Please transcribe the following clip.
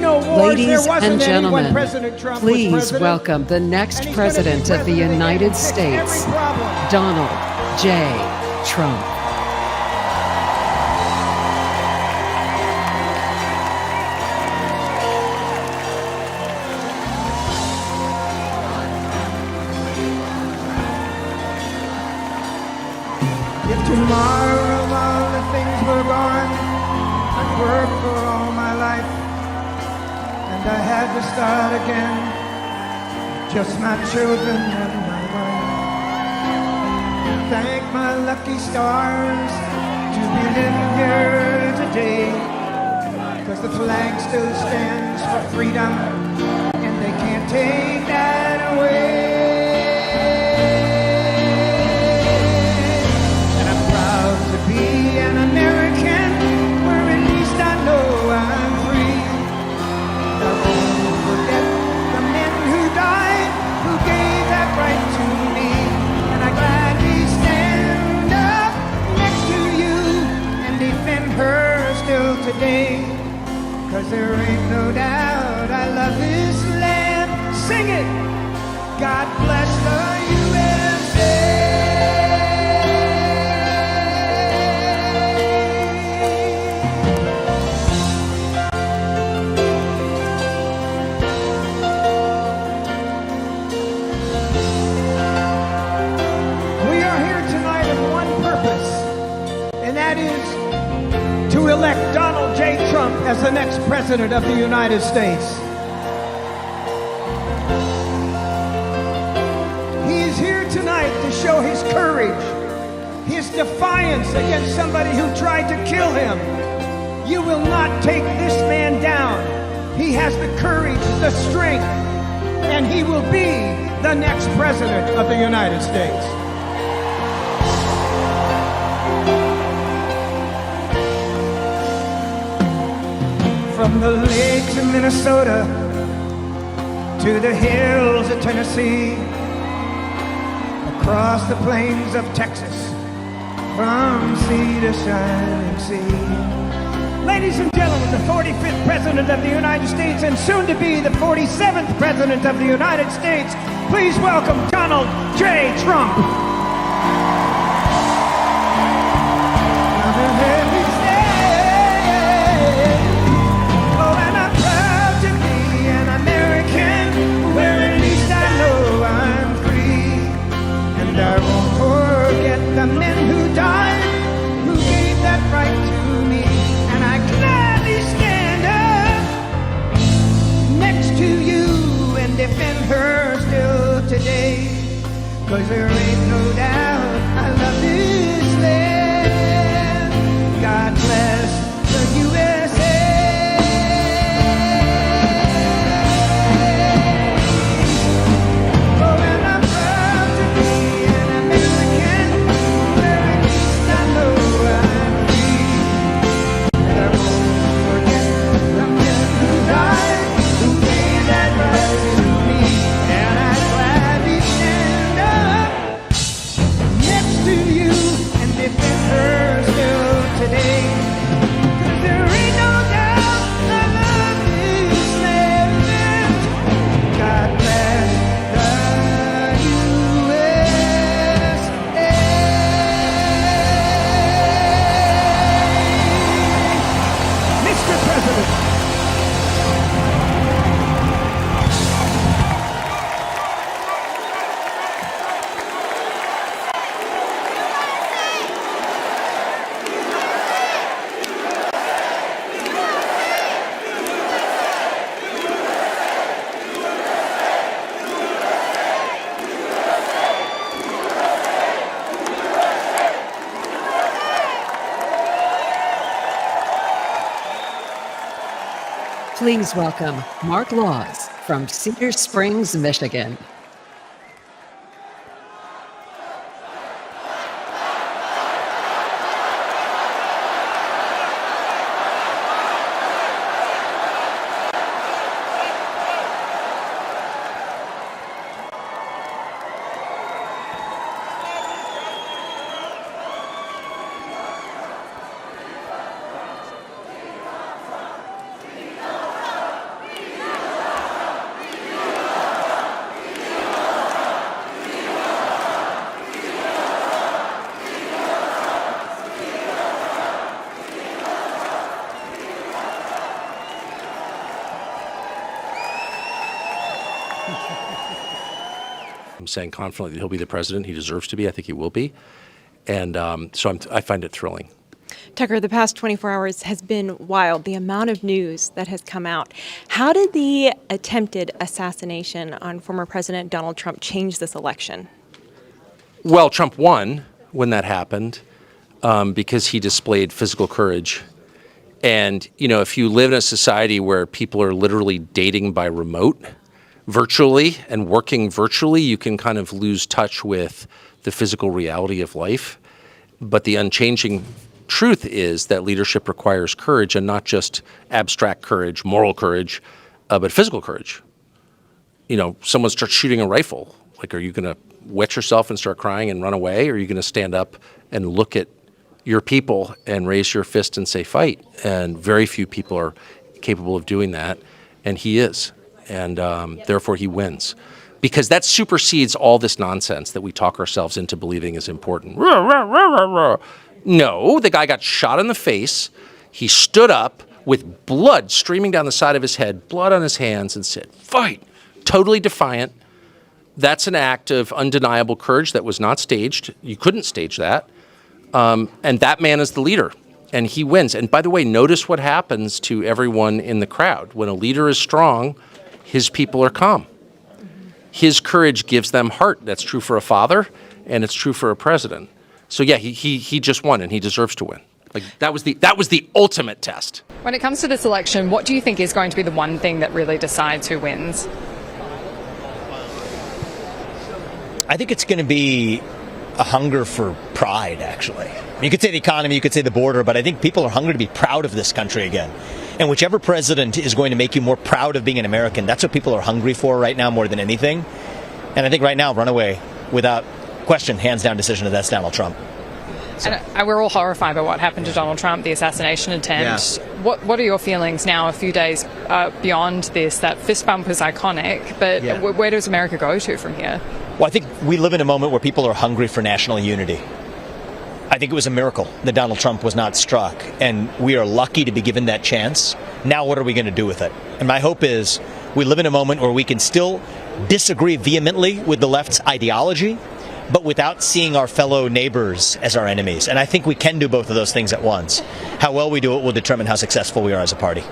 no wars. Ladies There wasn't and any when gentlemen, President Trump was please president. welcome the next And he's gonna be President of the president again United and fix every States, problem. Donald J. Trump. If tomorrow all the things were gone, I'd work for all my life, and I had to start again, just my children and my wife. Thank my lucky stars to be living here today, 'cause the flag still stands for freedom, and they can't take that away. Be an American, where at least I know I'm free. I won't forget the men who died, who gave that right to me. And I gladly stand up next to you and defend her still today. 'Cause there ain't no doubt I love this land. Sing it! God bless the USA. To elect Donald J. Trump as the next President of the United States. He is here tonight to show his courage, his defiance against somebody who tried to kill him. You will not take this man down. He has the courage, the strength, and he will be the next President of the United States. From the lakes of Minnesota to the hills of Tennessee, across the plains of Texas, from sea to shining sea. Ladies and gentlemen, the 45th President of the United States and soon to be the 47th President of the United States, please welcome Donald J. Trump. I won't forget the men who died, who gave that right to me. And I gladly stand up next to you and defend her still today. 'Cause there ain't no doubt I love this land. God bless the USA. Please welcome Mark Laws from Cedar Springs, Michigan. I'm saying confidently that he'll be the president. He deserves to be. I think he will be. And I find it thrilling. Tucker, the past 24 hours has been wild, the amount of news that has come out. How did the attempted assassination on former President Donald Trump change this election? Well, Trump won when that happened because he displayed physical courage. And, you know, if you live in a society where people are literally dating by remote, virtually, and working virtually, you can kind of lose touch with the physical reality of life. But the unchanging truth is that leadership requires courage, and not just abstract courage, moral courage, but physical courage. You know, someone starts shooting a rifle. Like, are you going to wet yourself and start crying and run away? Or are you going to stand up and look at your people and raise your fist and say, fight? And very few people are capable of doing that. And he is. And therefore he wins. Because that supersedes all this nonsense that we talk ourselves into believing is important. No, the guy got shot in the face. He stood up with blood streaming down the side of his head, blood on his hands, and said, fight. Totally defiant. That's an act of undeniable courage that was not staged. You couldn't stage that. And that man is the leader, and he wins. And by the way, notice what happens to everyone in the crowd. When a leader is strong, his people are calm. His courage gives them heart. That's true for a father, and it's true for a president. So yeah, he just won, and he deserves to win. Like that was the ultimate test. When it comes to this election, what do you think is going to be the one thing that really decides who wins? I think it's going to be a hunger for pride, actually. You could say the economy, you could say the border, but I think people are hungry to be proud of this country again. And whichever president is going to make you more proud of being an American, that's what people are hungry for right now more than anything. And I think right now, runaway, without question, hands down decision, that's Donald Trump. So. And we're all horrified by what happened to Donald Trump, the assassination attempt. Yeah. What are your feelings now, a few days beyond this? That fist bump was iconic, but where does America go to from here? Well, I think we live in a moment where people are hungry for national unity. I think it was a miracle that Donald Trump was not struck, and we are lucky to be given that chance. Now what are we going to do with it? And my hope is we live in a moment where we can still disagree vehemently with the left's ideology, but without seeing our fellow neighbors as our enemies. And I think we can do both of those things at once. How well we do it will determine how successful we are as a party.